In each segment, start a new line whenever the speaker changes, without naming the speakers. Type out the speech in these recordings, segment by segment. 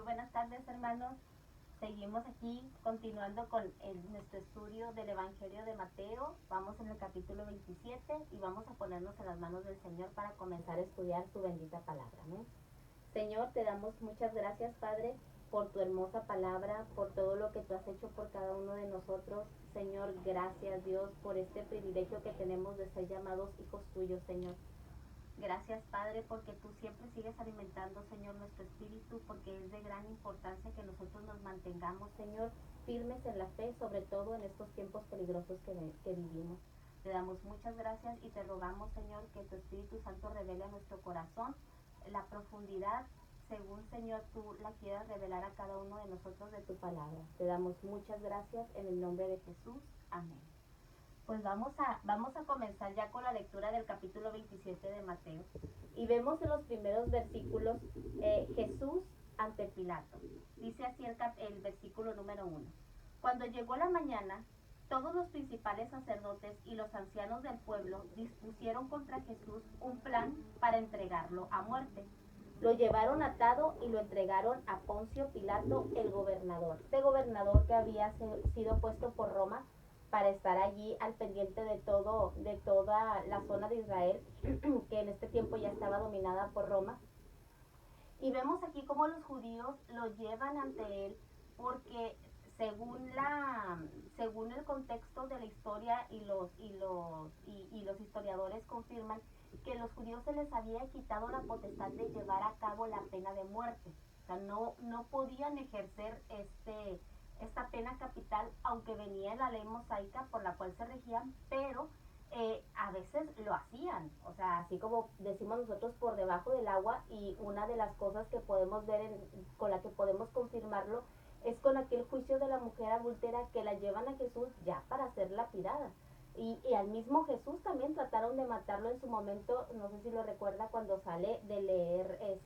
Muy buenas tardes, hermanos. Seguimos aquí continuando con nuestro estudio del Evangelio de Mateo. Vamos en el capítulo 27 y vamos a ponernos en las manos del Señor para comenzar a estudiar su bendita palabra, ¿no? Señor, te damos muchas gracias, Padre, por tu hermosa palabra, por todo lo que tú has hecho por cada uno de nosotros. Señor, gracias, Dios, por este privilegio que tenemos de ser llamados hijos tuyos, Señor. Gracias, Padre, porque tú siempre sigues alimentando, Señor, nuestro espíritu, porque es de gran importancia que nosotros nos mantengamos, Señor, firmes en la fe, sobre todo en estos tiempos peligrosos que vivimos. Te damos muchas gracias y te rogamos, Señor, que tu Espíritu Santo revele a nuestro corazón la profundidad, según, Señor, tú la quieras revelar a cada uno de nosotros de tu palabra. Te damos muchas gracias en el nombre de Jesús. Amén. Pues vamos a comenzar ya con la lectura del capítulo 27 de Mateo. Y vemos en los primeros versículos Jesús ante Pilato. Dice así el versículo número 1. Cuando llegó la mañana, todos los principales sacerdotes y los ancianos del pueblo dispusieron contra Jesús un plan para entregarlo a muerte. Lo llevaron atado y lo entregaron a Poncio Pilato, el gobernador. Este gobernador que había sido puesto por Roma para estar allí al pendiente de toda la zona de Israel, que en este tiempo ya estaba dominada por Roma. Y vemos aquí cómo los judíos lo llevan ante él, porque según el contexto de la historia y los historiadores confirman que los judíos se les había quitado la potestad de llevar a cabo la pena de muerte. O sea, no podían ejercer esta pena capital, aunque venía en la ley mosaica por la cual se regían, pero a veces lo hacían, o sea, así como decimos nosotros, por debajo del agua. Y una de las cosas que podemos ver con la que podemos confirmarlo es con aquel juicio de la mujer adúltera, que la llevan a Jesús ya para ser lapidada. Y al mismo Jesús también trataron de matarlo en su momento. No sé si lo recuerda, cuando sale de leer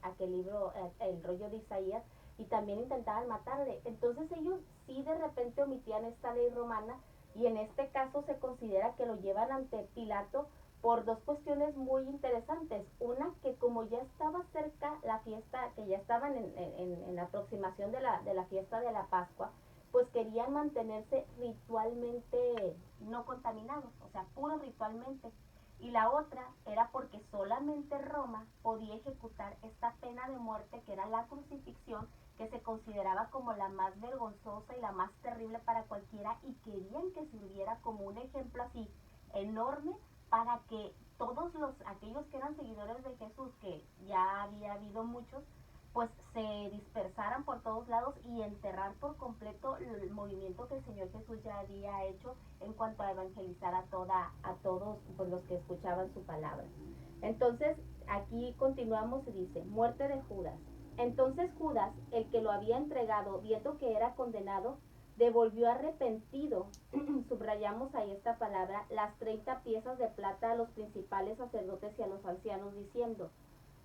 aquel libro, el rollo de Isaías, y también intentaban matarle. Entonces ellos sí de repente omitían esta ley romana, y en este caso se considera que lo llevan ante Pilato por dos cuestiones muy interesantes. Una, que como ya estaba cerca la fiesta, que ya estaban en la aproximación de la fiesta de la Pascua, pues querían mantenerse ritualmente no contaminados, o sea, puro ritualmente. Y la otra era porque solamente Roma podía ejecutar esta pena de muerte, que era la crucifixión, que se consideraba como la más vergonzosa y la más terrible para cualquiera, y querían que sirviera como un ejemplo así enorme para que aquellos que eran seguidores de Jesús, que ya había habido muchos, pues se dispersaran por todos lados y enterrar por completo el movimiento que el Señor Jesús ya había hecho en cuanto a evangelizar a todos pues, los que escuchaban su palabra. Entonces aquí continuamos y dice: muerte de Judas. Entonces Judas, el que lo había entregado, viendo que era condenado, devolvió arrepentido, subrayamos ahí esta palabra, las 30 piezas de plata a los principales sacerdotes y a los ancianos, diciendo: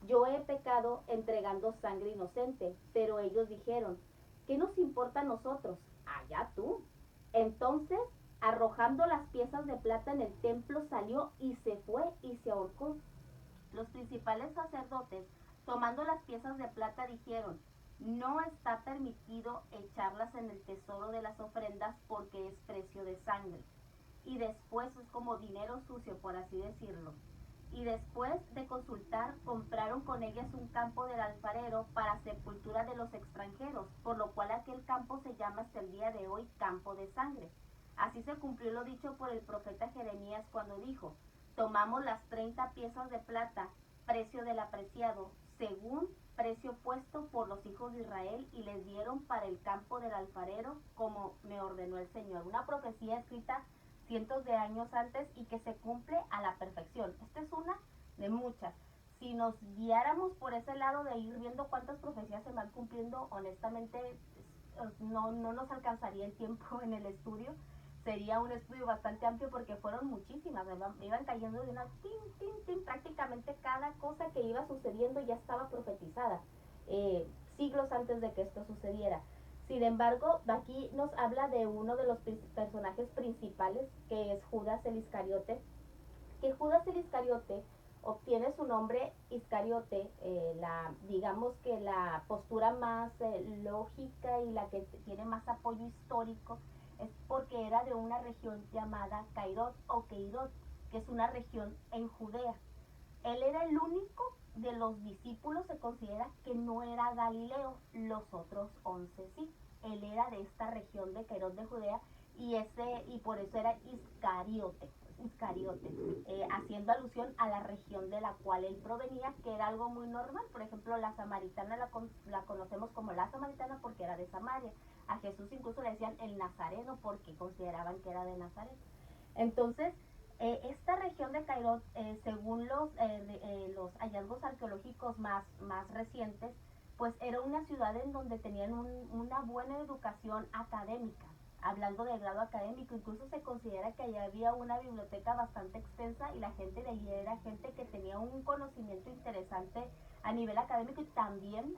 yo he pecado entregando sangre inocente. Pero ellos dijeron: ¿qué nos importa a nosotros? Allá tú. Entonces, arrojando las piezas de plata en el templo, salió y se fue y se ahorcó. Los principales sacerdotes, tomando las piezas de plata, dijeron: no está permitido echarlas en el tesoro de las ofrendas, porque es precio de sangre. Y después es como dinero sucio, por así decirlo. Y después de consultar, compraron con ellas un campo del alfarero para sepultura de los extranjeros, por lo cual aquel campo se llama hasta el día de hoy Campo de Sangre. Así se cumplió lo dicho por el profeta Jeremías, cuando dijo: tomamos las 30 piezas de plata, precio del apreciado, según precio puesto por los hijos de Israel, y les dieron para el campo del alfarero, como me ordenó el Señor. Una profecía escrita cientos de años antes y que se cumple a la perfección. Esta es una de muchas. Si nos guiáramos por ese lado de ir viendo cuántas profecías se van cumpliendo, honestamente no nos alcanzaría el tiempo en el estudio. Sería un estudio bastante amplio, porque fueron muchísimas, iban cayendo de una prácticamente cada cosa que iba sucediendo ya estaba profetizada, siglos antes de que esto sucediera. Sin embargo, aquí nos habla de uno de los personajes principales, que es Judas el Iscariote, que Judas el Iscariote obtiene su nombre Iscariote, digamos que la postura más lógica y la que tiene más apoyo histórico es porque era de una región llamada Cairot o Keirot, que es una región en Judea. Él era el único de los discípulos, se considera que no era Galileo, los otros 11 sí. Él era de esta región de Cairot de Judea y por eso era Iscariote, haciendo alusión a la región de la cual él provenía, que era algo muy normal. Por ejemplo, la samaritana la conocemos como la samaritana porque era de Samaria. A Jesús incluso le decían el nazareno porque consideraban que era de Nazaret. Entonces, esta región de Cairot, según los hallazgos arqueológicos más recientes, pues era una ciudad en donde tenían una buena educación académica. Hablando de grado académico, incluso se considera que allá había una biblioteca bastante extensa y la gente de allí era gente que tenía un conocimiento interesante a nivel académico y también,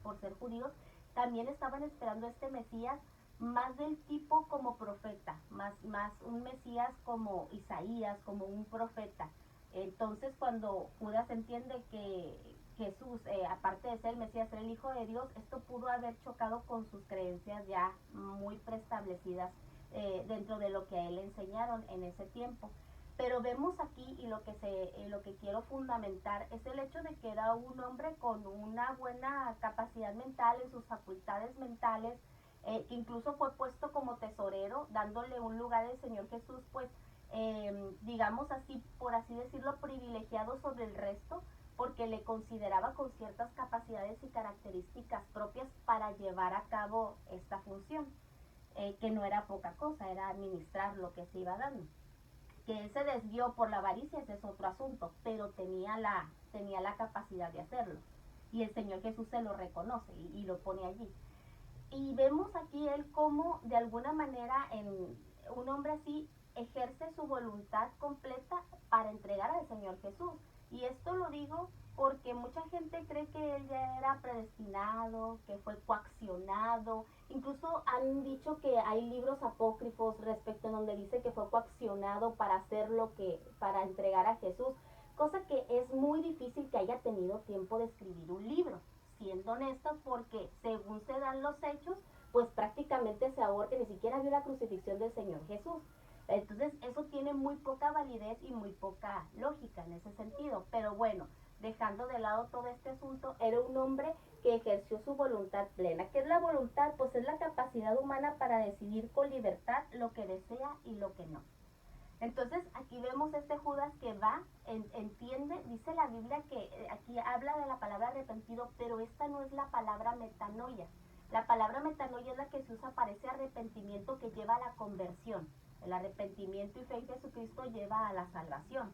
por ser judíos, también estaban esperando este Mesías más del tipo como profeta, más un Mesías como Isaías, como un profeta. Entonces cuando Judas entiende que Jesús, aparte de ser el Mesías, ser el Hijo de Dios, esto pudo haber chocado con sus creencias ya muy preestablecidas dentro de lo que a él le enseñaron en ese tiempo. Pero vemos aquí, y lo que quiero fundamentar es el hecho de que era un hombre con una buena capacidad mental en sus facultades mentales, que incluso fue puesto como tesorero, dándole un lugar al Señor Jesús, pues, digamos así, por así decirlo, privilegiado sobre el resto, porque le consideraba con ciertas capacidades y características propias para llevar a cabo esta función, que no era poca cosa, era administrar lo que se iba dando. Que él se desvió por la avaricia, ese es otro asunto, pero tenía la capacidad de hacerlo. Y el Señor Jesús se lo reconoce y lo pone allí. Y vemos aquí él cómo de alguna manera un hombre así ejerce su voluntad completa para entregar al Señor Jesús. Y esto lo digo porque mucha gente cree que él ya era predestinado, que fue coaccionado. Incluso han dicho que hay libros apócrifos respecto en donde dice que fue coaccionado para hacer para entregar a Jesús. Cosa que es muy difícil que haya tenido tiempo de escribir un libro, siendo honestos, porque según se dan los hechos, pues prácticamente se ahorca, ni siquiera vio la crucifixión del Señor Jesús. Entonces eso tiene muy poca validez y muy poca lógica en ese sentido. Pero bueno, dejando de lado todo este asunto, era un hombre que ejerció su voluntad plena. ¿Qué es la voluntad? Pues es la capacidad humana para decidir con libertad lo que desea y lo que no. Entonces aquí vemos este Judas que va, entiende, dice la Biblia que aquí habla de la palabra arrepentido, pero esta no es la palabra metanoia. La palabra metanoia es la que se usa para ese arrepentimiento que lleva a la conversión. El arrepentimiento y fe en Jesucristo lleva a la salvación.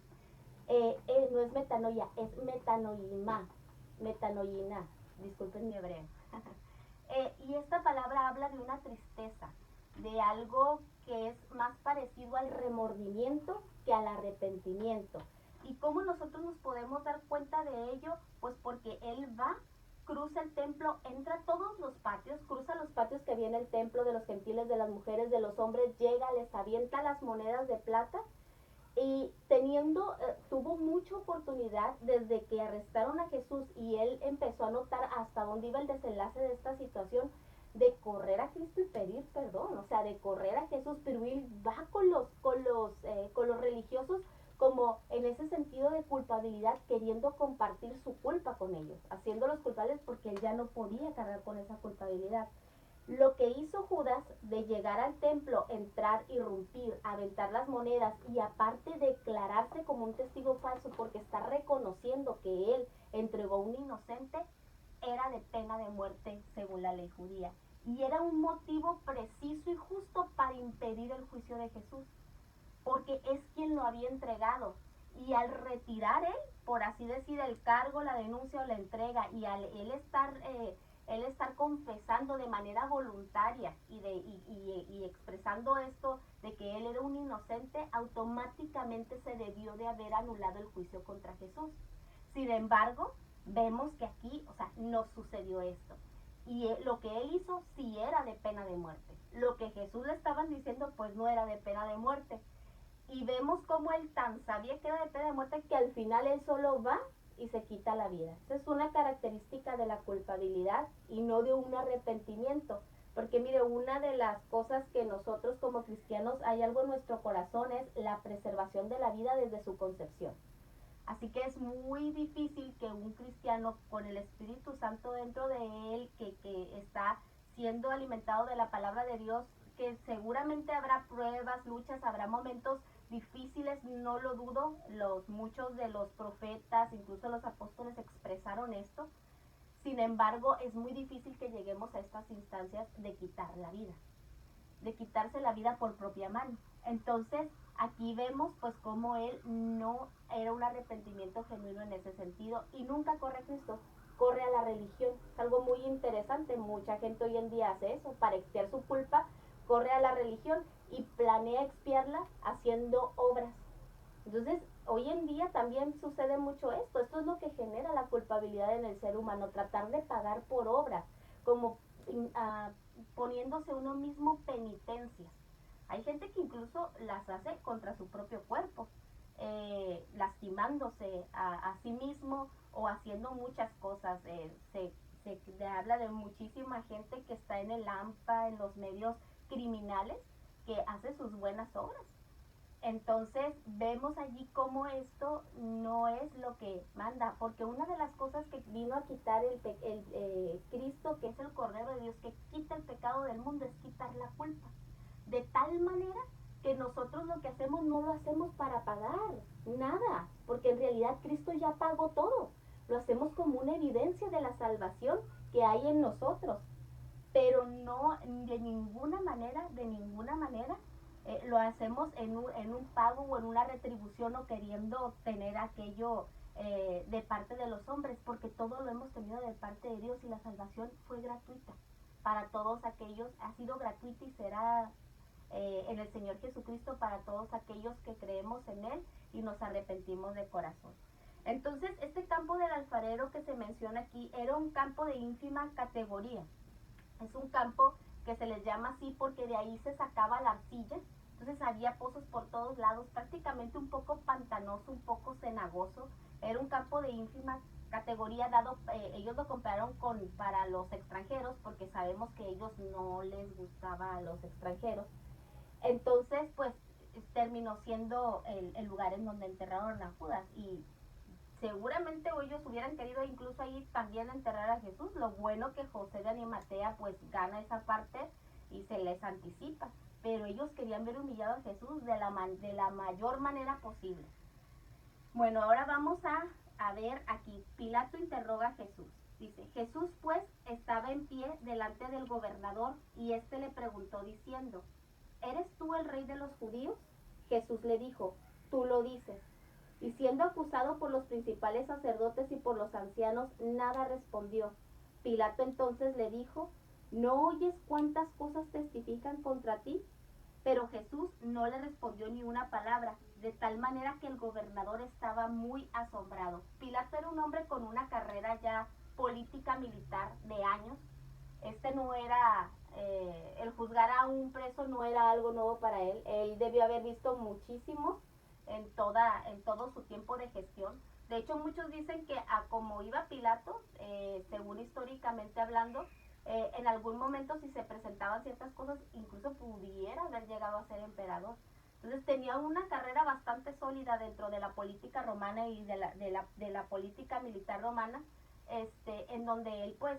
No es metanoia, es metanoima, metanoina, disculpen mi hebreo. Y esta palabra habla de una tristeza, de algo que es más parecido al remordimiento que al arrepentimiento. ¿Y cómo nosotros nos podemos dar cuenta de ello? Pues porque él va, cruza el templo, entra a todos los patios, cruza los patios que había en el templo de los gentiles, de las mujeres, de los hombres, llega, les avienta las monedas de plata y tuvo mucha oportunidad desde que arrestaron a Jesús y él empezó a notar hasta dónde iba el desenlace de esta situación, de correr a Cristo y pedir perdón, o sea, de correr a Jesús, pero él va con los religiosos como en ese sentido de culpabilidad, queriendo compartir su culpa con ellos, haciéndolos culpables porque él ya no podía cargar con esa culpabilidad. Lo que hizo Judas de llegar al templo, entrar, irrumpir, aventar las monedas y aparte declararse como un testigo falso porque está reconociendo que él entregó a un inocente, era de pena de muerte según la ley judía. Y era un motivo preciso y justo para impedir el juicio de Jesús, porque es quien lo había entregado. Y al retirar él, por así decir, el cargo, la denuncia o la entrega, y al él estar confesando de manera voluntaria y expresando esto de que él era un inocente, automáticamente se debió de haber anulado el juicio contra Jesús. Sin embargo, vemos que aquí, o sea, no sucedió esto. Y lo que él hizo sí era de pena de muerte. Lo que Jesús le estaban diciendo, pues no era de pena de muerte. Y vemos cómo él tan sabía que era de pena de muerte que al final él solo va y se quita la vida. Esa es una característica de la culpabilidad y no de un arrepentimiento. Porque mire, una de las cosas que nosotros como cristianos hay algo en nuestro corazón es la preservación de la vida desde su concepción. Así que es muy difícil que un cristiano con el Espíritu Santo dentro de él, que está siendo alimentado de la palabra de Dios, que seguramente habrá pruebas, luchas, habrá momentos difíciles, no lo dudo, muchos de los profetas, incluso los apóstoles expresaron esto. Sin embargo, es muy difícil que lleguemos a estas instancias de quitar la vida, de quitarse la vida por propia mano. Entonces, aquí vemos pues cómo él no era un arrepentimiento genuino en ese sentido y nunca corre a Cristo, corre a la religión. Es algo muy interesante, mucha gente hoy en día hace eso, para expiar su culpa, corre a la religión y planea expiarla haciendo obras. Entonces, hoy en día también sucede mucho esto. Esto es lo que genera la culpabilidad en el ser humano, tratar de pagar por obras, como poniéndose uno mismo penitencias. Hay gente que incluso las hace contra su propio cuerpo, lastimándose a sí mismo o haciendo muchas cosas. Se habla de muchísima gente que está en el AMPA, en los medios criminales, que hace sus buenas obras. Entonces vemos allí cómo esto no es lo que manda, porque una de las cosas que vino a quitar Cristo, que es el Cordero de Dios, que quita el pecado del mundo, es quitar la culpa. De tal manera que nosotros lo que hacemos no lo hacemos para pagar nada, porque en realidad Cristo ya pagó todo. Lo hacemos como una evidencia de la salvación que hay en nosotros, pero no de ninguna manera, lo hacemos en un pago o en una retribución o queriendo tener aquello de parte de los hombres, porque todo lo hemos tenido de parte de Dios y la salvación fue gratuita para todos aquellos, ha sido gratuita y será en el Señor Jesucristo para todos aquellos que creemos en Él y nos arrepentimos de corazón. Entonces, este campo del alfarero que se menciona aquí era un campo de ínfima categoría. Es un campo que se les llama así porque de ahí se sacaba la arcilla. Entonces había pozos por todos lados, prácticamente un poco pantanoso, un poco cenagoso. Era un campo de ínfima categoría dado, ellos lo compraron para los extranjeros porque sabemos que ellos no les gustaba a los extranjeros. Entonces, pues terminó siendo el lugar en donde enterraron a Judas y seguramente ellos hubieran querido incluso ahí también enterrar a Jesús. Lo bueno que José de Arimatea pues gana esa parte y se les anticipa, pero ellos querían ver humillado a Jesús de la mayor manera posible. Bueno, ahora vamos a ver aquí, Pilato interroga a Jesús. Dice, Jesús pues estaba en pie delante del gobernador y éste le preguntó diciendo, ¿eres tú el rey de los judíos? Jesús le dijo, tú lo dices. Y siendo acusado por los principales sacerdotes y por los ancianos, nada respondió. Pilato entonces le dijo, ¿no oyes cuántas cosas testifican contra ti? Pero Jesús no le respondió ni una palabra, de tal manera que el gobernador estaba muy asombrado. Pilato era un hombre con una carrera ya política militar de años. No era, el juzgar a un preso no era algo nuevo para él. Él debió haber visto muchísimos en todo su tiempo de gestión. De hecho, muchos dicen que a como iba Pilato, según históricamente hablando, en algún momento si se presentaban ciertas cosas, incluso pudiera haber llegado a ser emperador. Entonces tenía una carrera bastante sólida dentro de la política romana y de la política militar romana, en donde él pues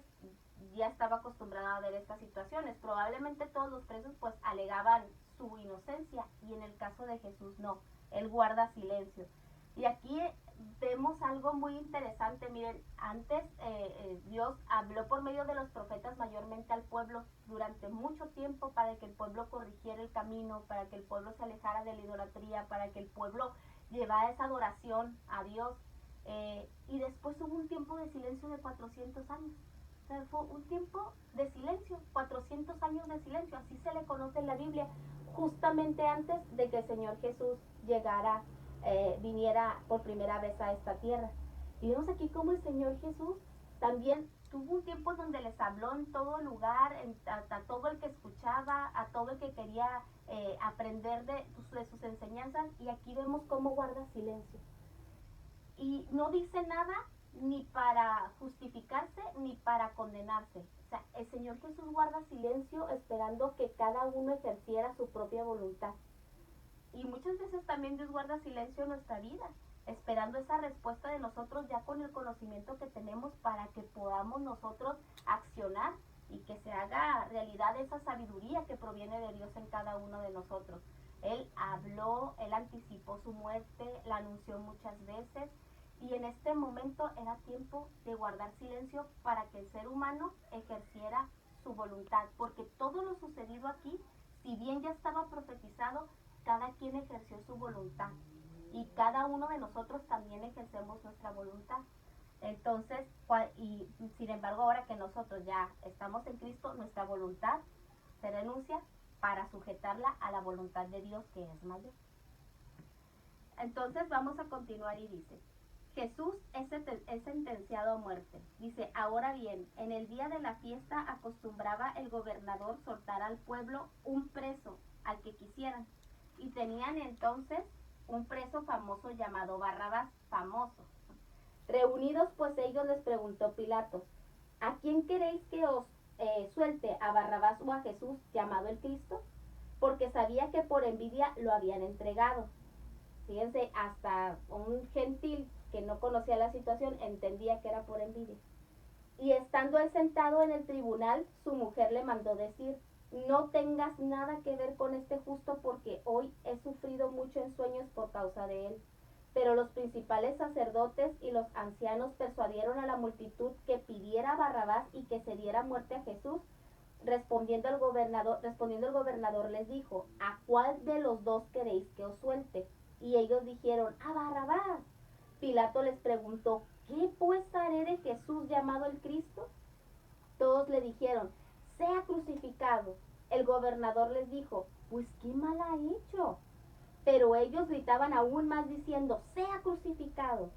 ya estaba acostumbrado a ver estas situaciones. Probablemente todos los presos pues alegaban su inocencia y en el caso de Jesús no, él guarda silencio. Y aquí vemos algo muy interesante. Miren, antes Dios habló por medio de los profetas mayormente al pueblo durante mucho tiempo para que el pueblo corrigiera el camino, para que el pueblo se alejara de la idolatría, para que el pueblo llevara esa adoración a Dios. Y después hubo un tiempo de silencio de 400 años. O sea, fue un tiempo de silencio, 400 años de silencio, así se le conoce en la Biblia, justamente antes de que el Señor Jesús viniera por primera vez a esta tierra. Y vemos aquí cómo el Señor Jesús también tuvo un tiempo donde les habló en todo lugar, a todo el que escuchaba, a todo el que quería aprender de sus enseñanzas, y aquí vemos cómo guarda silencio. Y no dice nada ni para justificarse ni para condenarse. O sea, el Señor Jesús guarda silencio esperando que cada uno ejerciera su propia voluntad. Y muchas veces también Dios guarda silencio en nuestra vida, esperando esa respuesta de nosotros ya con el conocimiento que tenemos para que podamos nosotros accionar y que se haga realidad esa sabiduría que proviene de Dios en cada uno de nosotros. Él habló, Él anticipó su muerte, la anunció muchas veces, y en este momento era tiempo de guardar silencio para que el ser humano ejerciera su voluntad, porque todo lo sucedido aquí, si bien ya estaba profetizado, cada quien ejerció su voluntad y cada uno de nosotros también ejercemos nuestra voluntad. Entonces, y sin embargo, ahora que nosotros ya estamos en Cristo, nuestra voluntad se renuncia para sujetarla a la voluntad de Dios, que es mayor. Entonces vamos a continuar y dice: Jesús es sentenciado a muerte. Dice: ahora bien, en el día de la fiesta acostumbraba el gobernador soltar al pueblo un preso al que quisieran. Y tenían entonces un preso famoso llamado Barrabás, famoso. Reunidos pues ellos, les preguntó Pilato: ¿a quién queréis que os suelte, a Barrabás o a Jesús, llamado el Cristo? Porque sabía que por envidia lo habían entregado. Fíjense, hasta un gentil que no conocía la situación entendía que era por envidia. Y estando él sentado en el tribunal, su mujer le mandó decir: no tengas nada que ver con este justo, porque hoy he sufrido mucho en sueños por causa de él. Pero los principales sacerdotes y los ancianos persuadieron a la multitud que pidiera a Barrabás y que se diera muerte a Jesús. Respondiendo el gobernador les dijo: ¿a cuál de los dos queréis que os suelte? Y ellos dijeron: a Barrabás. Pilato les preguntó: ¿qué pues haré de Jesús llamado el Cristo? Todos le dijeron: sea crucificado. El gobernador les dijo: pues qué mal ha hecho. Pero ellos gritaban aún más diciendo: sea crucificado.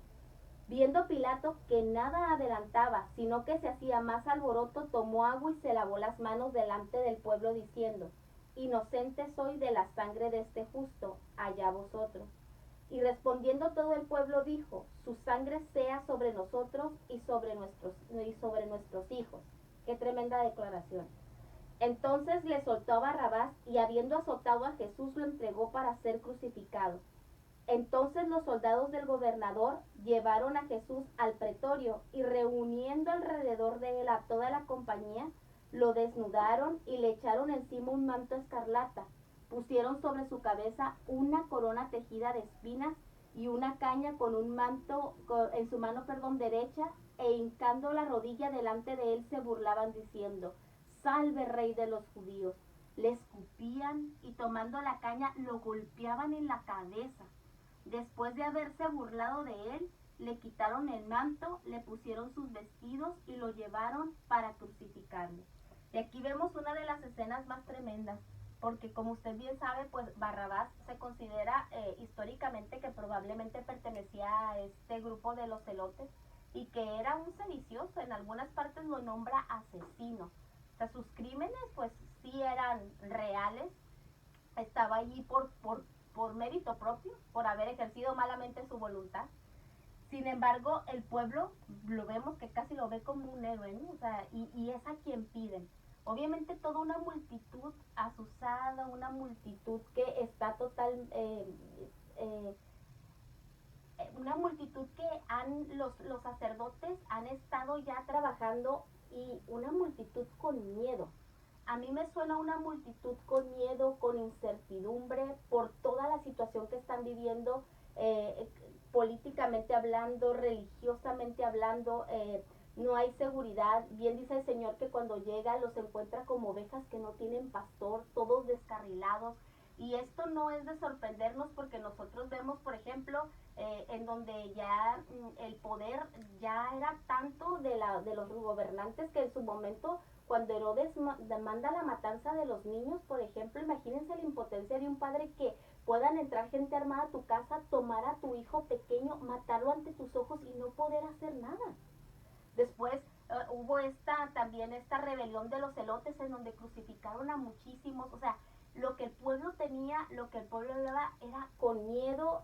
Viendo Pilato que nada adelantaba, sino que se hacía más alboroto, tomó agua y se lavó las manos delante del pueblo diciendo: inocente soy de la sangre de este justo, allá vosotros. Y respondiendo todo el pueblo dijo: su sangre sea sobre nosotros y sobre nuestros hijos. Qué tremenda declaración. Entonces le soltó a Barrabás, y habiendo azotado a Jesús lo entregó para ser crucificado. Entonces los soldados del gobernador llevaron a Jesús al pretorio, y reuniendo alrededor de él a toda la compañía, lo desnudaron y le echaron encima un manto escarlata. Pusieron sobre su cabeza una corona tejida de espinas y una caña con un manto en su mano derecha, e hincando la rodilla delante de él se burlaban diciendo: salve, rey de los judíos. Le escupían y tomando la caña lo golpeaban en la cabeza. Después de haberse burlado de él, le quitaron el manto, le pusieron sus vestidos y lo llevaron para crucificarlo. Y aquí vemos una de las escenas más tremendas, porque como usted bien sabe, pues Barrabás se considera históricamente que probablemente pertenecía a este grupo de los celotes, y que era un sedicioso. En algunas partes lo nombra asesino. O sea, sus crímenes pues sí eran reales. Estaba allí por mérito propio, por haber ejercido malamente su voluntad. Sin embargo, el pueblo lo vemos que casi lo ve como un héroe, ¿no? O sea, y es a quien piden. Obviamente toda una multitud asusada, una multitud que está una multitud que los sacerdotes han estado ya trabajando, y una multitud con miedo. A mí me suena una multitud con miedo, con incertidumbre por toda la situación que están viviendo, políticamente hablando, religiosamente hablando. No hay seguridad. Bien dice el Señor que cuando llega los encuentra como ovejas que no tienen pastor, todos descarrilados. Y esto no es de sorprendernos, porque nosotros vemos, por ejemplo, en donde ya el poder ya era tanto de los gobernantes, que en su momento, cuando Herodes manda la matanza de los niños, por ejemplo, imagínense la impotencia de un padre, que puedan entrar gente armada a tu casa, tomar a tu hijo pequeño, matarlo ante tus ojos y no poder hacer nada. Después, hubo también esta rebelión de los celotes en donde crucificaron a muchísimos, o sea, lo que el pueblo tenía, lo que el pueblo hablaba era con miedo,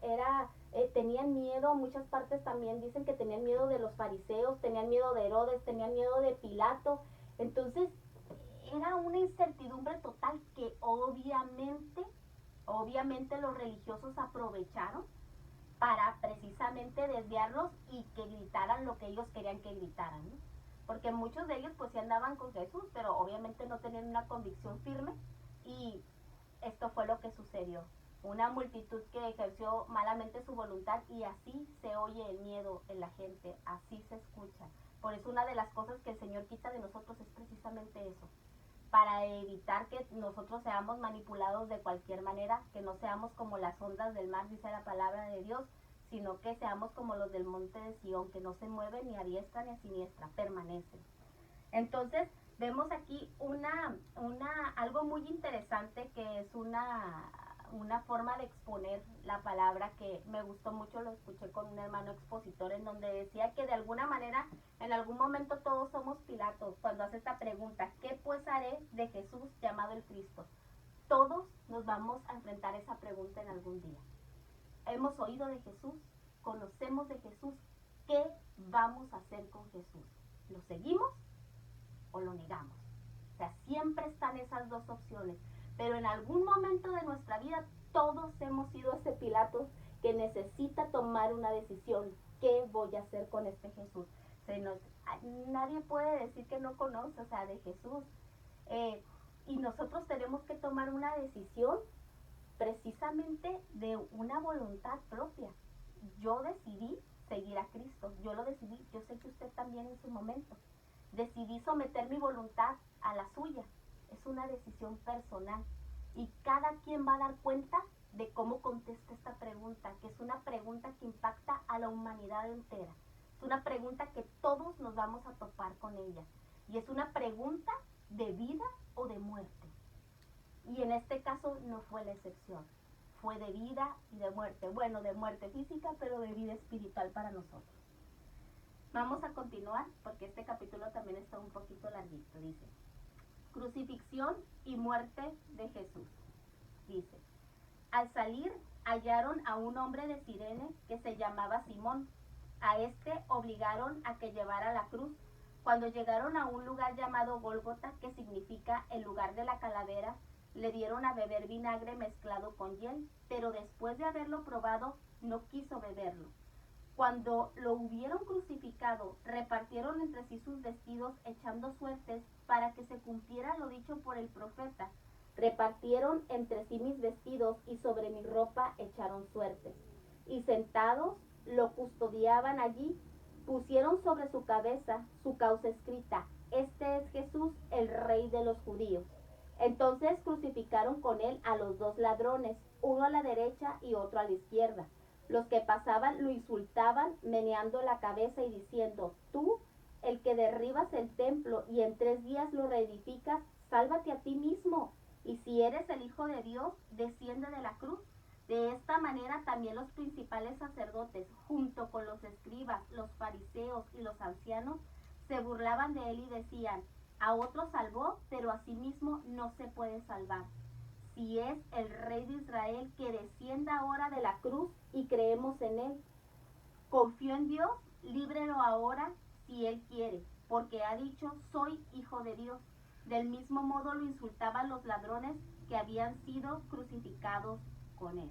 tenían miedo, muchas partes también dicen que tenían miedo de los fariseos, tenían miedo de Herodes, tenían miedo de Pilato, entonces era una incertidumbre total que obviamente los religiosos aprovecharon para precisamente desviarlos y que gritaran lo que ellos querían que gritaran, ¿no? Porque muchos de ellos pues sí andaban con Jesús, pero obviamente no tenían una convicción firme y esto fue lo que sucedió. Una multitud que ejerció malamente su voluntad y así se oye el miedo en la gente, así se escucha. Por eso una de las cosas que el Señor quita de nosotros es precisamente eso, para evitar que nosotros seamos manipulados de cualquier manera, que no seamos como las ondas del mar, dice la palabra de Dios, sino que seamos como los del monte de Sión, que no se mueven ni a diestra ni a siniestra, permanecen. Entonces, vemos aquí algo muy interesante que es una forma de exponer la palabra que me gustó mucho, lo escuché con un hermano expositor en donde decía que de alguna manera, en algún momento todos somos Pilatos, cuando hace esta pregunta, ¿qué pues haré de Jesús llamado el Cristo? Todos nos vamos a enfrentar esa pregunta en algún día. Hemos oído de Jesús, conocemos de Jesús, ¿qué vamos a hacer con Jesús? ¿Lo seguimos o lo negamos? O sea, siempre están esas dos opciones, pero en algún momento de nuestra vida todos hemos sido ese Pilato que necesita tomar una decisión. ¿Qué voy a hacer con este Jesús? Nadie puede decir que no conoce, o sea, de Jesús. Y nosotros tenemos que tomar una decisión precisamente de una voluntad propia. Yo decidí seguir a Cristo, yo lo decidí, yo sé que usted también en su momento. Decidí someter mi voluntad a la suya. Es una decisión personal y cada quien va a dar cuenta de cómo contesta esta pregunta, que es una pregunta que impacta a la humanidad entera. Es una pregunta que todos nos vamos a topar con ella y es una pregunta de vida o de muerte. Y en este caso no fue la excepción, fue de vida y de muerte. Bueno, de muerte física, pero de vida espiritual para nosotros. Vamos a continuar porque este capítulo también está un poquito larguito. Dice, crucifixión y muerte de Jesús. Dice, al salir hallaron a un hombre de Cirene que se llamaba Simón. A este obligaron a que llevara la cruz. Cuando llegaron a un lugar llamado Gólgota, que significa el lugar de la calavera, le dieron a beber vinagre mezclado con hiel, pero después de haberlo probado, no quiso beberlo. Cuando lo hubieron crucificado, repartieron entre sí sus vestidos, echando suertes para que se cumpliera lo dicho por el profeta. Repartieron entre sí mis vestidos y sobre mi ropa echaron suertes. Y sentados lo custodiaban allí, pusieron sobre su cabeza su causa escrita: este es Jesús, el Rey de los judíos. Entonces crucificaron con él a los dos ladrones, uno a la derecha y otro a la izquierda. Los que pasaban lo insultaban, meneando la cabeza y diciendo: tú, el que derribas el templo y en 3 días lo reedificas, sálvate a ti mismo. Y si eres el Hijo de Dios, desciende de la cruz. De esta manera también los principales sacerdotes, junto con los escribas, los fariseos y los ancianos, se burlaban de él y decían: a otro salvó, pero a sí mismo no se puede salvar. Si es el Rey de Israel, que descienda ahora de la cruz y creemos en él. Confío en Dios, líbrelo ahora si él quiere, porque ha dicho: soy hijo de Dios. Del mismo modo lo insultaban los ladrones que habían sido crucificados con él.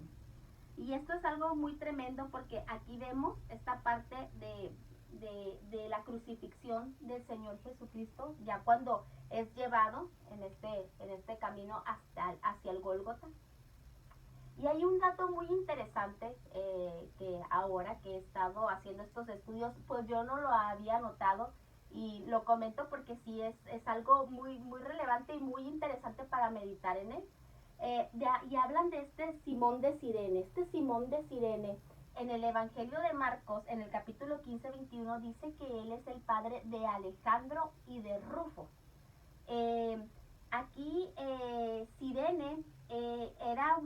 Y esto es algo muy tremendo porque aquí vemos esta parte de la crucifixión del Señor Jesucristo, ya cuando es llevado en este camino hacia el Gólgota. Y hay un dato muy interesante que ahora que he estado haciendo estos estudios, pues yo no lo había notado y lo comento porque sí es algo muy, muy relevante y muy interesante para meditar en él. Y hablan de este Simón de Cirene. Este Simón de Cirene, en el Evangelio de Marcos, en el capítulo 15-21, dice que él es el padre de Alejandro y de Rufo. Aquí Cirene era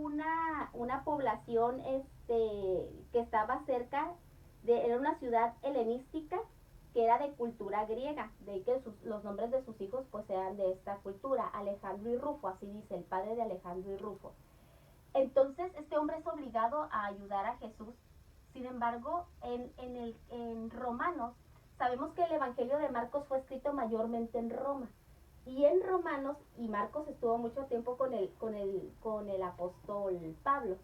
una población que estaba cerca era una ciudad helenística que era de cultura griega, de ahí que los nombres de sus hijos pues eran de esta cultura, Alejandro y Rufo, así dice, el padre de Alejandro y Rufo. Entonces este hombre es obligado a ayudar a Jesús. Sin embargo, en Romanos, sabemos que el Evangelio de Marcos fue escrito mayormente en Roma. Y en Romanos, y Marcos estuvo mucho tiempo con el apóstol Pablo.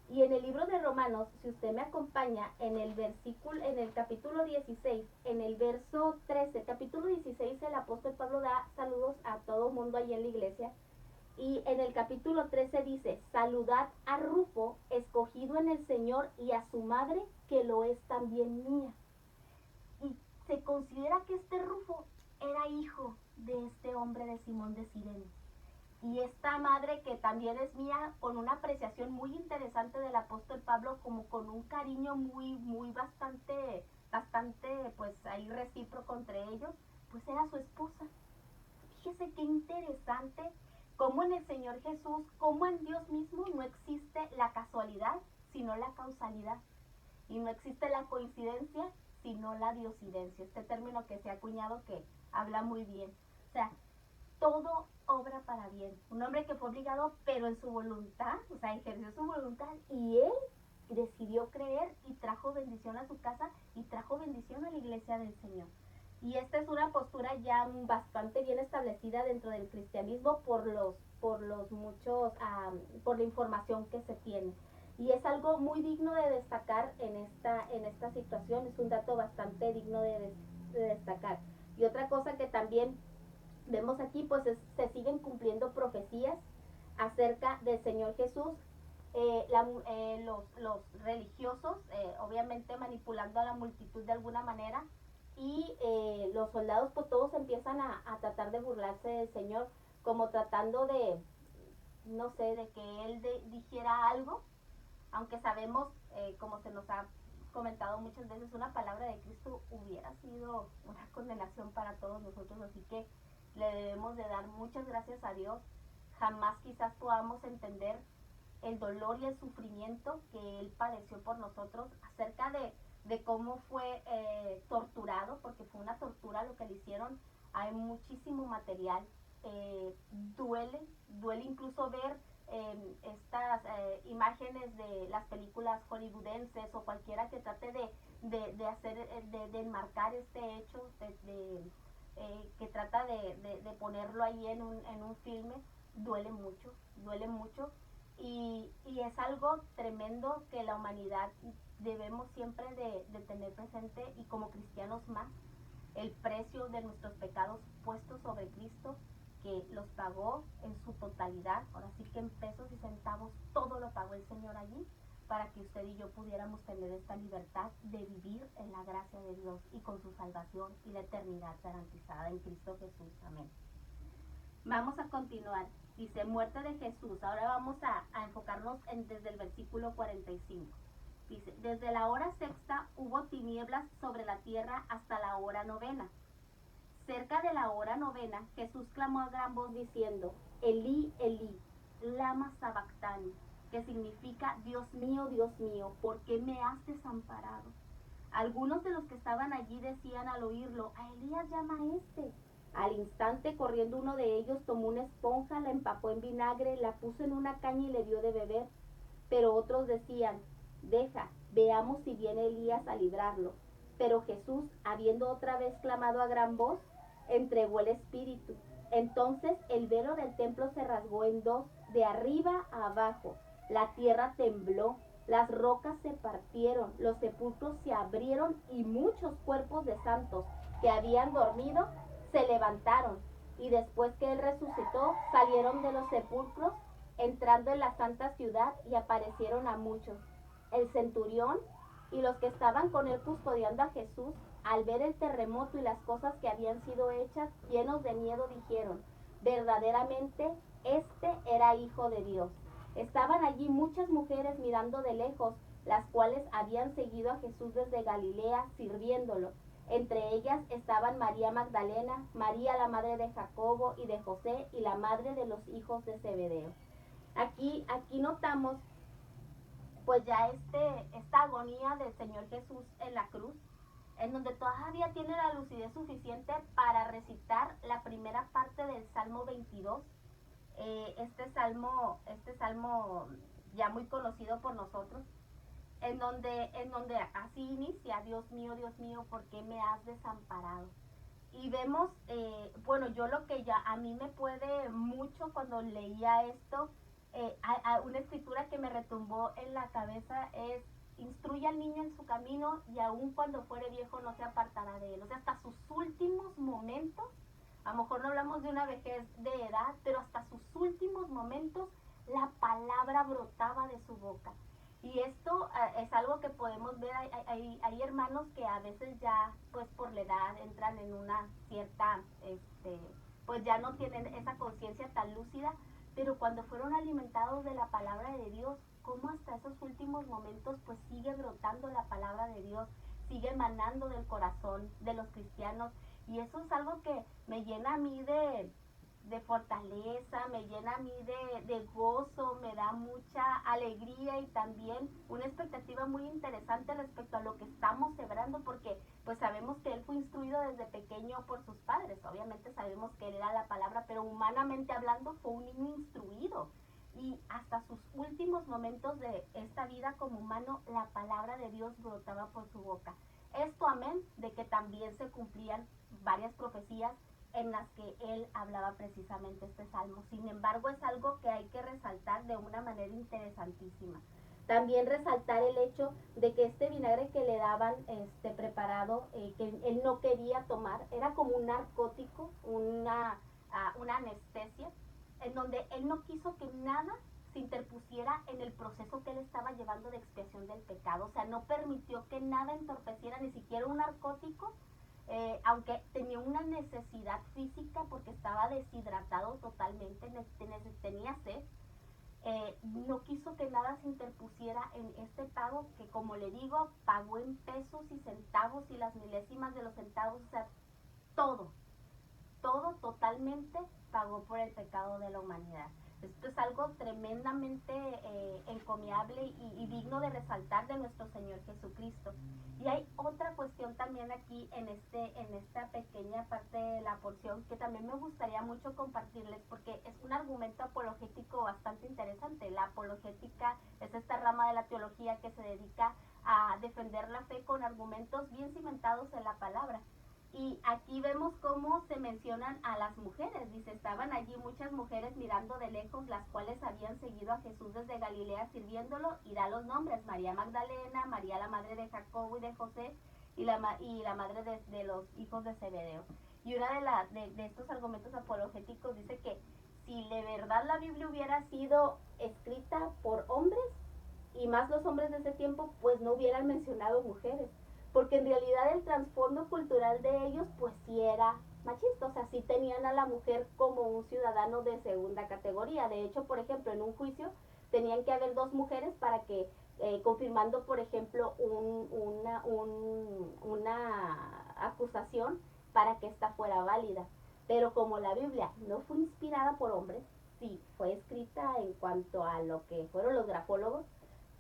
Y en el libro de Romanos, si usted me acompaña, en el capítulo 16, en el verso 13, capítulo 16, el apóstol Pablo da saludos a todo el mundo allí en la iglesia. Y en el capítulo 13 dice, saludad a Rufo, escogido en el Señor, y a su madre, que lo es también mía. Y se considera que este Rufo era hijo de este hombre de Simón de Cirene. Y esta madre, que también es mía, con una apreciación muy interesante del apóstol Pablo, como con un cariño bastante, pues ahí recíproco entre ellos, pues era su esposa. Fíjese qué interesante, cómo en el Señor Jesús, cómo en Dios mismo no existe la casualidad, sino la causalidad. Y no existe la coincidencia, sino la diosidencia. Este término que se ha acuñado que habla muy bien. O sea, todo obra para bien. Un hombre que fue obligado, pero en su voluntad, o sea, ejerció su voluntad, y él decidió creer y trajo bendición a su casa y trajo bendición a la iglesia del Señor. Y esta es una postura ya bastante bien establecida dentro del cristianismo por la información que se tiene. Y es algo muy digno de destacar en esta situación, es un dato bastante digno de destacar. Y otra cosa que también vemos aquí, pues se siguen cumpliendo profecías acerca del Señor Jesús. Los religiosos, obviamente manipulando a la multitud de alguna manera, y los soldados pues todos empiezan a tratar de burlarse del Señor, como tratando de, no sé, de que Él dijera algo, aunque sabemos, como se nos ha comentado muchas veces, una palabra de Cristo hubiera sido una condenación para todos nosotros, así que le debemos de dar muchas gracias a Dios. Jamás quizás podamos entender el dolor y el sufrimiento que Él padeció por nosotros, acerca de cómo fue torturado, porque fue una tortura lo que le hicieron. Hay muchísimo material, duele incluso ver estas imágenes de las películas hollywoodenses o cualquiera que trate de enmarcar este hecho, que trata de ponerlo ahí en un filme. Duele mucho, y es algo tremendo que la humanidad debemos siempre de tener presente, y como cristianos más, el precio de nuestros pecados puestos sobre Cristo, que los pagó en su totalidad, ahora sí que en pesos y centavos, todo lo pagó el Señor allí, para que usted y yo pudiéramos tener esta libertad de vivir en la gracia de Dios y con su salvación y la eternidad garantizada en Cristo Jesús. Amén. Vamos a continuar. Dice, muerte de Jesús. Ahora vamos a enfocarnos desde el versículo 45. Dice, desde la hora sexta hubo tinieblas sobre la tierra hasta la hora novena. Cerca de la hora novena, Jesús clamó a gran voz diciendo, Elí, Elí, lama sabactani, que significa, Dios mío, ¿por qué me has desamparado? Algunos de los que estaban allí decían al oírlo, a Elías llama a este. Al instante, corriendo uno de ellos, tomó una esponja, la empapó en vinagre, la puso en una caña y le dio de beber. Pero otros decían, deja, veamos si viene Elías a librarlo. Pero Jesús, habiendo otra vez clamado a gran voz, entregó el espíritu. Entonces el velo del templo se rasgó en dos, de arriba a abajo. La tierra tembló, las rocas se partieron, los sepulcros se abrieron, y muchos cuerpos de santos que habían dormido se levantaron. Y después que él resucitó, salieron de los sepulcros, entrando en la santa ciudad, y aparecieron a muchos. El centurión y los que estaban con él custodiando a Jesús, al ver el terremoto y las cosas que habían sido hechas, llenos de miedo, dijeron, verdaderamente este era hijo de Dios. Estaban allí muchas mujeres mirando de lejos, las cuales habían seguido a Jesús desde Galilea, sirviéndolo. Entre ellas estaban María Magdalena, María la madre de Jacobo y de José, y la madre de los hijos de Zebedeo. Aquí notamos pues ya esta agonía del Señor Jesús en la cruz. en donde todavía tiene la lucidez suficiente para recitar la primera parte del Salmo 22. Este salmo ya muy conocido por nosotros, en donde así inicia: Dios mío, ¿por qué me has desamparado? Y vemos, bueno, yo lo que ya a mí me puede mucho cuando leía esto, una escritura que me retumbó en la cabeza es: instruye al niño en su camino y aun cuando fuere viejo no se apartará de él. O sea, hasta sus últimos momentos, a lo mejor no hablamos de una vejez de edad, pero hasta sus últimos momentos la palabra brotaba de su boca. Y esto es algo que podemos ver. Hay hermanos que a veces ya, pues por la edad, entran en una cierta, pues ya no tienen esa conciencia tan lúcida, pero cuando fueron alimentados de la palabra de Dios, como hasta esos últimos momentos, pues sigue brotando la palabra de Dios, sigue emanando del corazón de los cristianos. Y eso es algo que me llena a mí de fortaleza, me llena a mí de gozo, me da mucha alegría y también una expectativa muy interesante respecto a lo que estamos celebrando, porque pues sabemos que él fue instruido desde pequeño por sus padres. Obviamente sabemos que él era la palabra, pero humanamente hablando fue un niño instruido, y hasta sus últimos momentos de esta vida como humano la palabra de Dios brotaba por su boca. Esto amén de que también se cumplían varias profecías en las que él hablaba precisamente este salmo. Sin embargo, es algo que hay que resaltar de una manera interesantísima. También resaltar el hecho de que este vinagre que le daban preparado, que él no quería tomar, era como un narcótico, una anestesia, en donde él no quiso que nada se interpusiera en el proceso que él estaba llevando de expiación del pecado. O sea, no permitió que nada entorpeciera, ni siquiera un narcótico, aunque tenía una necesidad física porque estaba deshidratado totalmente, tenía sed. No quiso que nada se interpusiera en este pago que, como le digo, pagó en pesos y centavos y las milésimas de los centavos. O sea, todo totalmente pagó por el pecado de la humanidad. Esto es algo tremendamente encomiable y digno de resaltar de nuestro Señor Jesucristo. Y hay otra cuestión también aquí en esta pequeña parte de la porción que también me gustaría mucho compartirles, porque es un argumento apologético bastante interesante. La apologética es esta rama de la teología que se dedica a defender la fe con argumentos bien cimentados en la palabra. Y aquí vemos cómo se mencionan a las mujeres. Dice: estaban allí muchas mujeres mirando de lejos, las cuales habían seguido a Jesús desde Galilea sirviéndolo, y da los nombres: María Magdalena, María la madre de Jacobo y de José, y la madre de los hijos de Zebedeo. Y una de estos argumentos apologéticos dice que si de verdad la Biblia hubiera sido escrita por hombres, y más los hombres de ese tiempo, pues no hubieran mencionado mujeres, porque en realidad el trasfondo cultural de ellos pues sí era machista. O sea, sí tenían a la mujer como un ciudadano de segunda categoría. De hecho, por ejemplo, en un juicio tenían que haber dos mujeres para que, confirmando, por ejemplo, una acusación, para que ésta fuera válida. Pero como la Biblia no fue inspirada por hombres, sí fue escrita en cuanto a lo que fueron los grafólogos,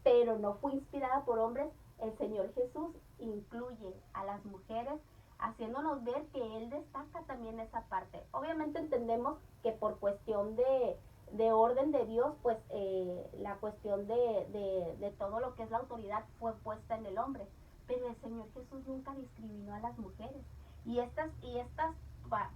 pero no fue inspirada por hombres, el Señor Jesús incluye a las mujeres, haciéndonos ver que Él destaca también esa parte. Obviamente entendemos que por cuestión de orden de Dios, pues la cuestión de todo lo que es la autoridad fue puesta en el hombre, pero el Señor Jesús nunca discriminó a las mujeres. Y estas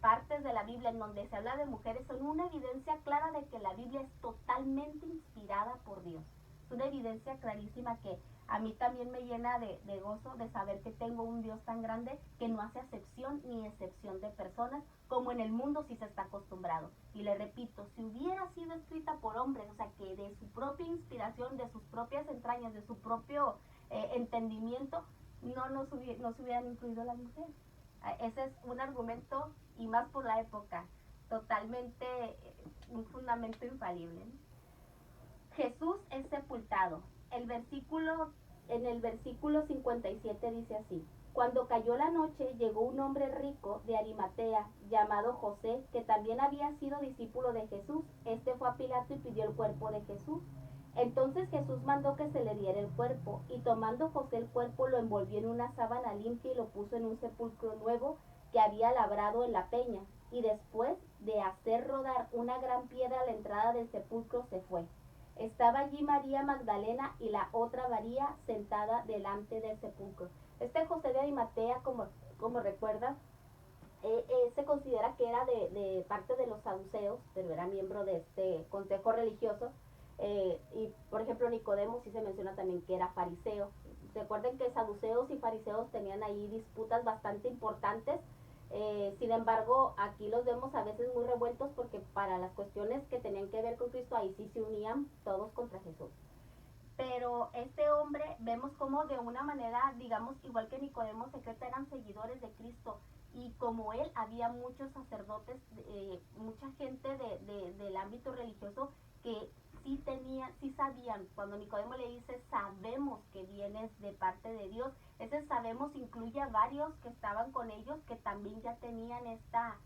partes de la Biblia en donde se habla de mujeres son una evidencia clara de que la Biblia es totalmente inspirada por Dios. Es una evidencia clarísima que a mí también me llena de gozo de saber que tengo un Dios tan grande que no hace acepción ni excepción de personas, como en el mundo sí se está acostumbrado. Y le repito, si hubiera sido escrita por hombres, o sea, que de su propia inspiración, de sus propias entrañas, de su propio entendimiento, no se hubieran incluido las mujeres. Ese es un argumento, y más por la época, totalmente un fundamento infalible, ¿no? Jesús es sepultado. En el versículo 57 dice así: cuando cayó la noche, llegó un hombre rico de Arimatea, llamado José, que también había sido discípulo de Jesús. Este fue a Pilato y pidió el cuerpo de Jesús. Entonces Jesús mandó que se le diera el cuerpo, y tomando José el cuerpo lo envolvió en una sábana limpia y lo puso en un sepulcro nuevo que había labrado en la peña, y después de hacer rodar una gran piedra a la entrada del sepulcro se fue. Estaba allí María Magdalena y la otra María sentada delante del sepulcro. José de Arimatea, como recuerdan, se considera que era de parte de los saduceos, pero era miembro de este consejo religioso. Y por ejemplo Nicodemo sí se menciona también que era fariseo. Recuerden que saduceos y fariseos tenían ahí disputas bastante importantes. Sin embargo, aquí los vemos a veces muy revueltos porque para las cuestiones que tenían que ver con Cristo, ahí sí se unían todos contra Jesús. Pero este hombre, vemos como de una manera, digamos, igual que Nicodemo secreta, eran seguidores de Cristo. Y como él, había muchos sacerdotes, mucha gente del ámbito religioso que sí sabían. Cuando Nicodemo le dice, sabemos que vienes de parte de Dios, ese sabemos incluye a varios que estaban con ellos que también ya tenían esta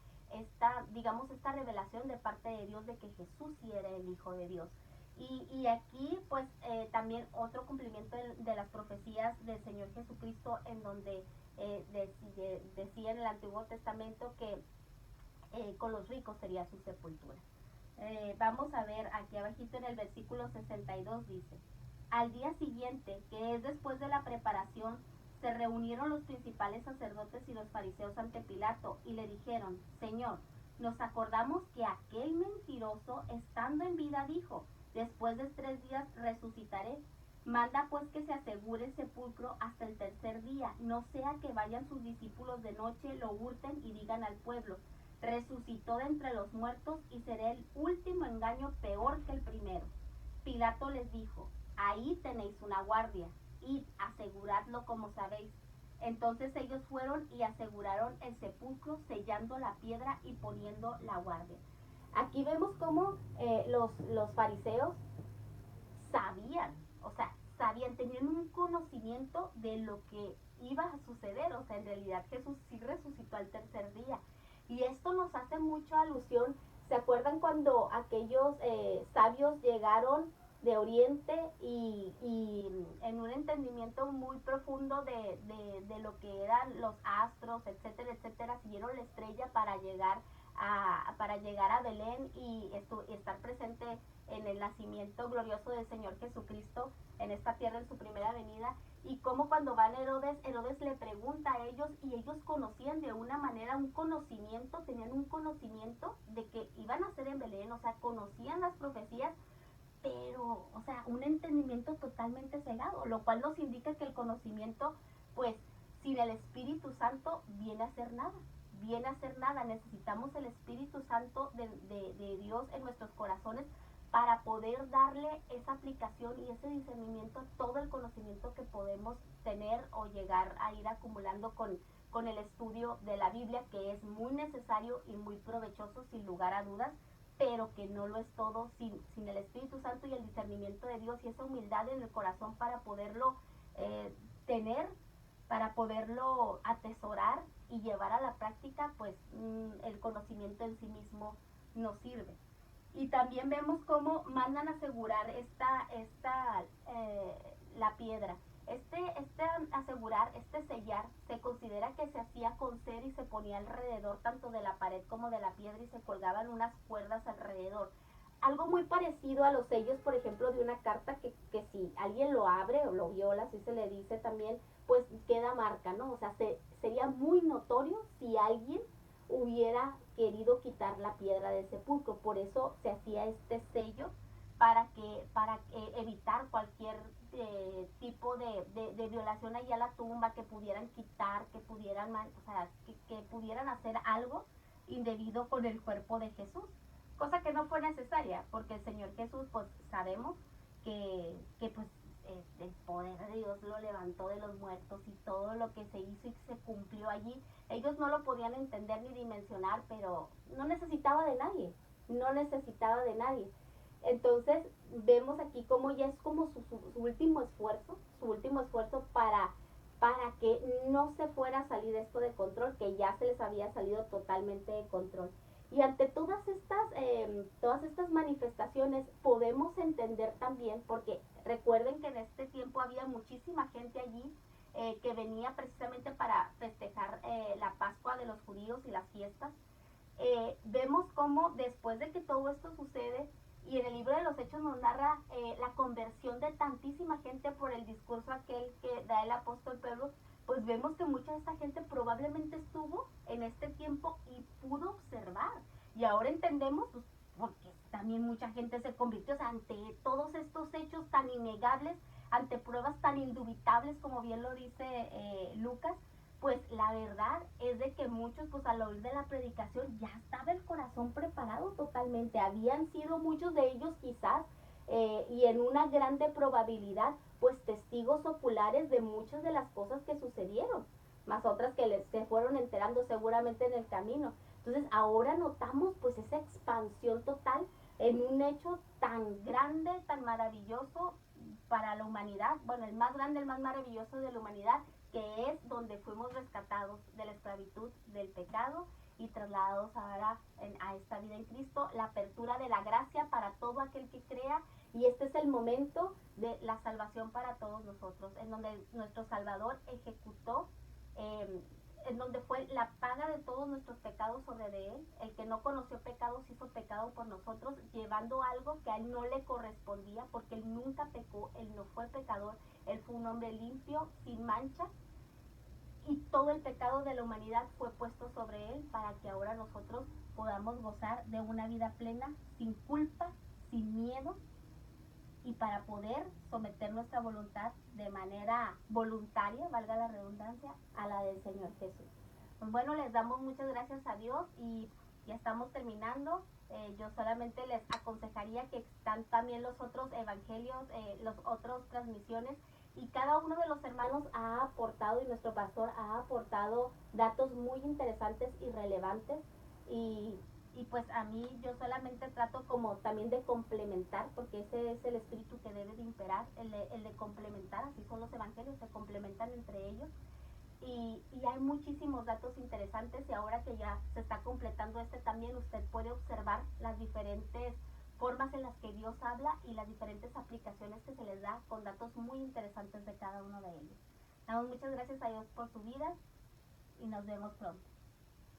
revelación de parte de Dios de que Jesús sí era el Hijo de Dios. Y aquí pues también otro cumplimiento de las profecías del Señor Jesucristo, en donde decía en el Antiguo Testamento que con los ricos sería su sepultura. Vamos a ver aquí abajito en el versículo 62, dice: al día siguiente, que es después de la preparación, se reunieron los principales sacerdotes y los fariseos ante Pilato y le dijeron: Señor, nos acordamos que aquel mentiroso, estando en vida, dijo: después de 3 días resucitaré. Manda pues que se asegure el sepulcro hasta el tercer día, no sea que vayan sus discípulos de noche, lo hurten y digan al pueblo: resucitó de entre los muertos, y será el último engaño peor que el primero. Pilato les dijo: ahí tenéis una guardia, id, aseguradlo como sabéis. Entonces ellos fueron y aseguraron el sepulcro, sellando la piedra y poniendo la guardia. Aquí vemos cómo los fariseos tenían un conocimiento de lo que iba a suceder. O sea, en realidad Jesús sí resucitó al tercer día. Y esto nos hace mucha alusión. ¿Se acuerdan cuando aquellos sabios llegaron de Oriente y en un entendimiento muy profundo de lo que eran los astros, etcétera, etcétera, siguieron la estrella para llegar a Belén y estar presente en el nacimiento glorioso del Señor Jesucristo en esta tierra en su primera venida? Y como cuando van Herodes le pregunta a ellos, y ellos conocían de una manera, tenían un conocimiento de que iban a ser en Belén. O sea, conocían las profecías, pero, o sea, un entendimiento totalmente cegado, lo cual nos indica que el conocimiento, pues, sin el Espíritu Santo viene a ser nada. Necesitamos el Espíritu Santo de Dios en nuestros corazones para poder darle esa aplicación y ese discernimiento a todo el conocimiento que podemos tener o llegar a ir acumulando con el estudio de la Biblia, que es muy necesario y muy provechoso sin lugar a dudas, pero que no lo es todo sin el Espíritu Santo y el discernimiento de Dios y esa humildad en el corazón para poderlo tener, para poderlo atesorar y llevar a la práctica. Pues el conocimiento en sí mismo nos sirve. Y también vemos cómo mandan a asegurar la piedra. Sellar, se considera que se hacía con cera y se ponía alrededor tanto de la pared como de la piedra, y se colgaban unas cuerdas alrededor. Algo muy parecido a los sellos, por ejemplo, de una carta que si alguien lo abre o lo viola, así se le dice también, pues queda marca, ¿no? O sea, sería muy notorio si alguien hubiera querido quitar la piedra del sepulcro. Por eso se hacía este sello para evitar cualquier tipo de violación allá a la tumba, que pudieran quitar, que pudieran hacer algo indebido con el cuerpo de Jesús, cosa que no fue necesaria, porque el Señor Jesús, pues sabemos que pues el poder de Dios lo levantó de los muertos, y todo lo que se hizo y se cumplió allí, ellos no lo podían entender ni dimensionar, pero no necesitaba de nadie. Entonces vemos aquí como ya es como su último esfuerzo para que no se fuera a salir esto de control, que ya se les había salido totalmente de control. Y ante todas estas todas estas manifestaciones podemos entender también, porque recuerden que en este tiempo había muchísima gente allí que venía precisamente para festejar la Pascua de los judíos y las fiestas. Vemos cómo después de que todo esto sucede, y en el libro de los Hechos nos narra la conversión de tantísima gente por el discurso aquel que da el apóstol Pedro, pues vemos que mucha de esta gente probablemente estuvo en este tiempo y pudo observar. Y ahora entendemos, pues, porque también mucha gente se convirtió, o sea, ante todos estos hechos tan innegables, ante pruebas tan indubitables, como bien lo dice Lucas, pues la verdad es de que muchos, pues al oír de la predicación, ya estaba el corazón preparado totalmente. Habían sido muchos de ellos quizás, y en una grande probabilidad, pues testigos oculares de muchas de las cosas que sucedieron, más otras que se fueron enterando seguramente en el camino. Entonces ahora notamos pues esa expansión total en un hecho tan grande, tan maravilloso para la humanidad, bueno, el más grande, el más maravilloso de la humanidad, que es donde fuimos rescatados de la esclavitud del pecado y trasladados ahora a esta vida en Cristo, la apertura de la gracia para todo aquel que crea, y este es el momento de la salvación para todos nosotros, en donde nuestro Salvador ejecutó, en donde fue la paga de todos nuestros pecados sobre de él. El que no conoció pecados hizo pecado por nosotros, llevando algo que a él no le correspondía, porque él nunca pecó, él no fue pecador, él fue un hombre limpio, sin mancha, y todo el pecado de la humanidad fue puesto sobre él para que ahora nosotros podamos gozar de una vida plena, sin culpa, sin miedo, y para poder someter nuestra voluntad de manera voluntaria, valga la redundancia, a la del Señor Jesús. Pues bueno, les damos muchas gracias a Dios y ya estamos terminando. Yo solamente les aconsejaría que están también los otros evangelios, los otros transmisiones, y cada uno de los hermanos ha aportado, y nuestro pastor ha aportado datos muy interesantes y relevantes, y pues a mí yo solamente trato como también de complementar, porque ese es el espíritu que debe de imperar, el de complementar. Así son los evangelios, se complementan entre ellos. Y hay muchísimos datos interesantes, y ahora que ya se está completando este también, usted puede observar las diferentes formas en las que Dios habla y las diferentes aplicaciones que se les da, con datos muy interesantes de cada uno de ellos. Damos muchas gracias a Dios por su vida y nos vemos pronto.